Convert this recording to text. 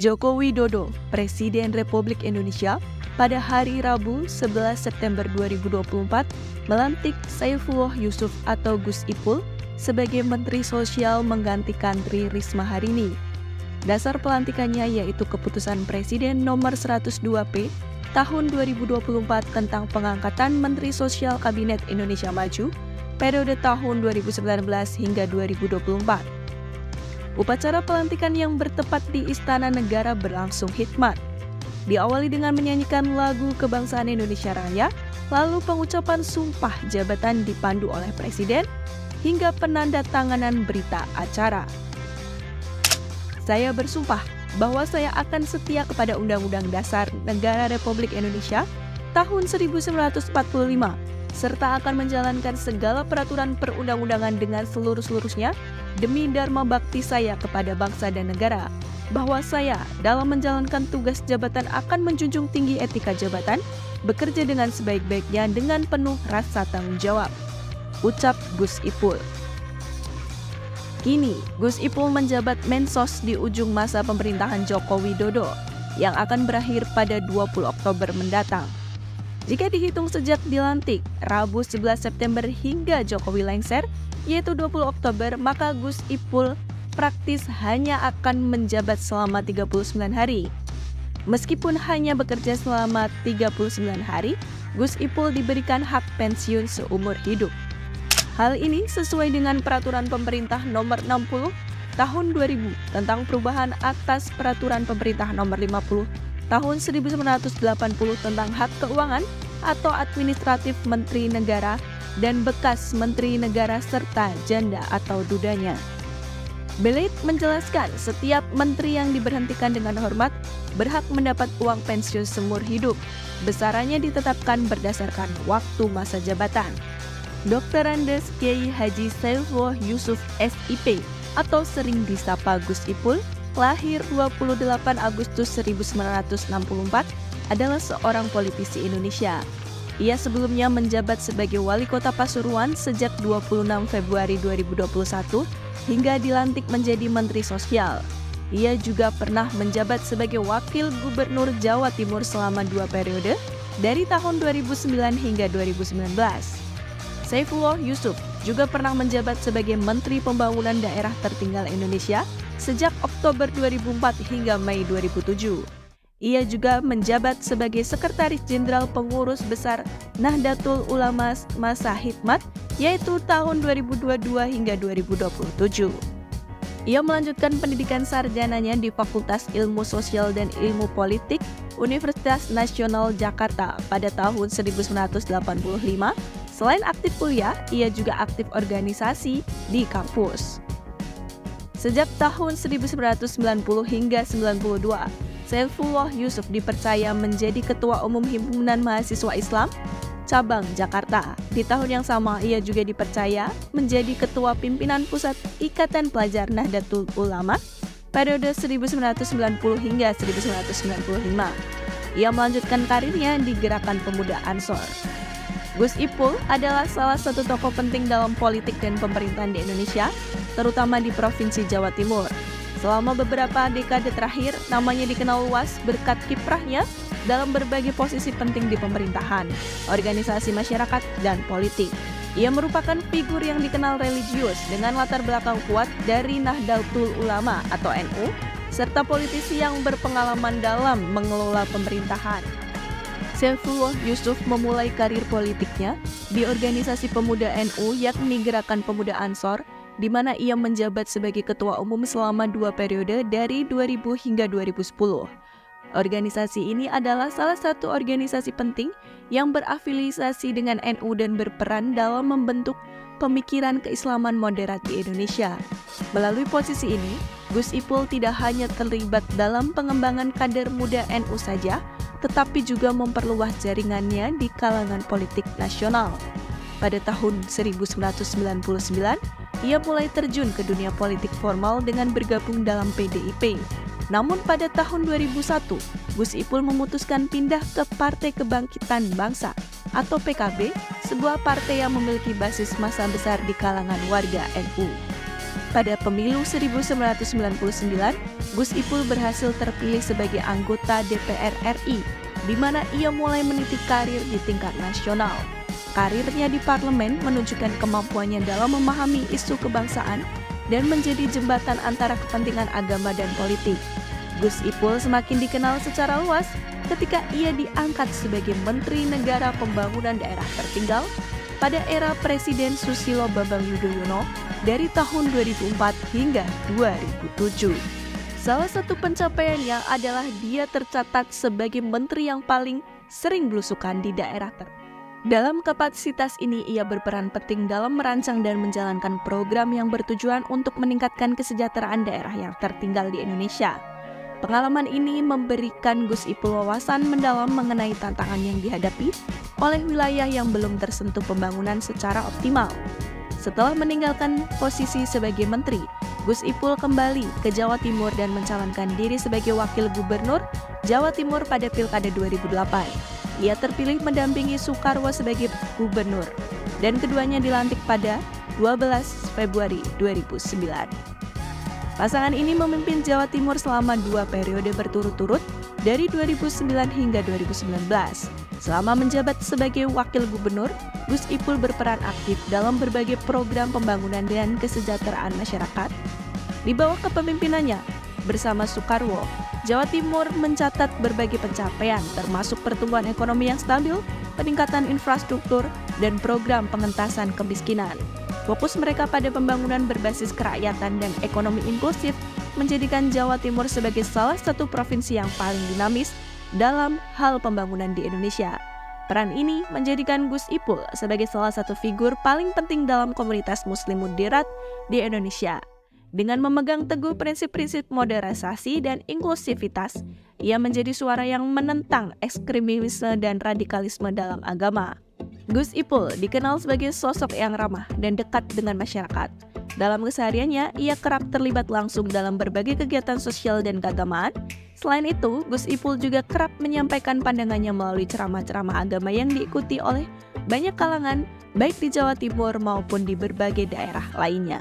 Joko Widodo, Presiden Republik Indonesia, pada hari Rabu 11 September 2024 melantik Saifullah Yusuf atau Gus Ipul sebagai Menteri Sosial menggantikan Tri Risma hari ini. Dasar pelantikannya yaitu Keputusan Presiden Nomor 102P Tahun 2024 tentang pengangkatan Menteri Sosial Kabinet Indonesia Maju periode tahun 2019 hingga 2024. Upacara pelantikan yang bertepat di Istana Negara berlangsung hikmat. Diawali dengan menyanyikan lagu Kebangsaan Indonesia Raya, lalu pengucapan sumpah jabatan dipandu oleh Presiden, hingga penandatanganan berita acara. Saya bersumpah bahwa saya akan setia kepada Undang-Undang Dasar Negara Republik Indonesia tahun 1945, serta akan menjalankan segala peraturan perundang-undangan dengan seluruh-seluruhnya demi dharma bakti saya kepada bangsa dan negara, bahwa saya dalam menjalankan tugas jabatan akan menjunjung tinggi etika jabatan, bekerja dengan sebaik-baiknya dengan penuh rasa tanggung jawab. Ucap Gus Ipul. Kini, Gus Ipul menjabat Mensos di ujung masa pemerintahan Joko Widodo yang akan berakhir pada 20 Oktober mendatang. Jika dihitung sejak dilantik, Rabu 11 September hingga Jokowi lengser, yaitu 20 Oktober, maka Gus Ipul praktis hanya akan menjabat selama 39 hari. Meskipun hanya bekerja selama 39 hari, Gus Ipul diberikan hak pensiun seumur hidup. Hal ini sesuai dengan Peraturan Pemerintah Nomor 60 Tahun 2000 tentang perubahan atas Peraturan Pemerintah Nomor 50 Tahun 1980 tentang hak keuangan atau administratif Menteri Negara dan bekas Menteri Negara serta janda atau dudanya. Belit menjelaskan setiap menteri yang diberhentikan dengan hormat berhak mendapat uang pensiun seumur hidup. Besarannya ditetapkan berdasarkan waktu masa jabatan. Dr. Andes Kiai Haji Saifullah Yusuf SIP atau sering disapa Gus Ipul, lahir 28 Agustus 1964, adalah seorang politisi Indonesia. Ia sebelumnya menjabat sebagai Wali Kota Pasuruan sejak 26 Februari 2021 hingga dilantik menjadi Menteri Sosial. Ia juga pernah menjabat sebagai Wakil Gubernur Jawa Timur selama 2 periode dari tahun 2009 hingga 2019. Saifullah Yusuf juga pernah menjabat sebagai Menteri Pembangunan Daerah Tertinggal Indonesia sejak Oktober 2004 hingga Mei 2007. Ia juga menjabat sebagai Sekretaris Jenderal Pengurus Besar Nahdlatul Ulama masa Hikmat, yaitu tahun 2022 hingga 2027. Ia melanjutkan pendidikan sarjananya di Fakultas Ilmu Sosial dan Ilmu Politik Universitas Nasional Jakarta pada tahun 1985. Selain aktif kuliah, ia juga aktif organisasi di kampus. Sejak tahun 1990 hingga 92, Saifullah Yusuf dipercaya menjadi Ketua Umum Himpunan Mahasiswa Islam Cabang Jakarta. Di tahun yang sama, ia juga dipercaya menjadi Ketua Pimpinan Pusat Ikatan Pelajar Nahdlatul Ulama periode 1990 hingga 1995. Ia melanjutkan karirnya di Gerakan Pemuda Ansor. Gus Ipul adalah salah satu tokoh penting dalam politik dan pemerintahan di Indonesia, terutama di Provinsi Jawa Timur. Selama beberapa dekade terakhir, namanya dikenal luas berkat kiprahnya dalam berbagai posisi penting di pemerintahan, organisasi masyarakat, dan politik. Ia merupakan figur yang dikenal religius dengan latar belakang kuat dari Nahdlatul Ulama atau NU, serta politisi yang berpengalaman dalam mengelola pemerintahan. Saifullah Yusuf memulai karir politiknya di organisasi pemuda NU yakni Gerakan Pemuda Ansor, di mana ia menjabat sebagai ketua umum selama 2 periode dari 2000 hingga 2010. Organisasi ini adalah salah satu organisasi penting yang berafiliasi dengan NU dan berperan dalam membentuk pemikiran keislaman moderat di Indonesia. Melalui posisi ini, Gus Ipul tidak hanya terlibat dalam pengembangan kader muda NU saja, tetapi juga memperluas jaringannya di kalangan politik nasional. Pada tahun 1999, ia mulai terjun ke dunia politik formal dengan bergabung dalam PDIP. Namun pada tahun 2001, Gus Ipul memutuskan pindah ke Partai Kebangkitan Bangsa atau PKB, sebuah partai yang memiliki basis massa besar di kalangan warga NU. pada pemilu 1999, Gus Ipul berhasil terpilih sebagai anggota DPR RI, di mana ia mulai meniti karir di tingkat nasional. Karirnya di parlemen menunjukkan kemampuannya dalam memahami isu kebangsaan dan menjadi jembatan antara kepentingan agama dan politik. Gus Ipul semakin dikenal secara luas ketika ia diangkat sebagai Menteri Negara Pembangunan Daerah Tertinggal pada era Presiden Susilo Bambang Yudhoyono dari tahun 2004 hingga 2007. Salah satu pencapaiannya adalah dia tercatat sebagai menteri yang paling sering belusukan di daerah tertinggal. Dalam kapasitas ini, ia berperan penting dalam merancang dan menjalankan program yang bertujuan untuk meningkatkan kesejahteraan daerah yang tertinggal di Indonesia. Pengalaman ini memberikan Gus Ipul wawasan mendalam mengenai tantangan yang dihadapi oleh wilayah yang belum tersentuh pembangunan secara optimal. Setelah meninggalkan posisi sebagai menteri, Gus Ipul kembali ke Jawa Timur dan mencalonkan diri sebagai wakil gubernur Jawa Timur pada Pilkada 2008. Ia terpilih mendampingi Soekarwo sebagai gubernur, dan keduanya dilantik pada 12 Februari 2009. Pasangan ini memimpin Jawa Timur selama 2 periode berturut-turut dari 2009 hingga 2019. Selama menjabat sebagai wakil gubernur, Gus Ipul berperan aktif dalam berbagai program pembangunan dan kesejahteraan masyarakat. Di bawah kepemimpinannya, bersama Soekarwo, Jawa Timur mencatat berbagai pencapaian termasuk pertumbuhan ekonomi yang stabil, peningkatan infrastruktur, dan program pengentasan kemiskinan. Fokus mereka pada pembangunan berbasis kerakyatan dan ekonomi inklusif menjadikan Jawa Timur sebagai salah satu provinsi yang paling dinamis dalam hal pembangunan di Indonesia. Peran ini menjadikan Gus Ipul sebagai salah satu figur paling penting dalam komunitas Muslim moderat di Indonesia. Dengan memegang teguh prinsip-prinsip modernisasi dan inklusivitas, ia menjadi suara yang menentang ekstremisme dan radikalisme dalam agama. Gus Ipul dikenal sebagai sosok yang ramah dan dekat dengan masyarakat. Dalam kesehariannya, ia kerap terlibat langsung dalam berbagai kegiatan sosial dan keagamaan. Selain itu, Gus Ipul juga kerap menyampaikan pandangannya melalui ceramah-ceramah agama yang diikuti oleh banyak kalangan, baik di Jawa Timur maupun di berbagai daerah lainnya.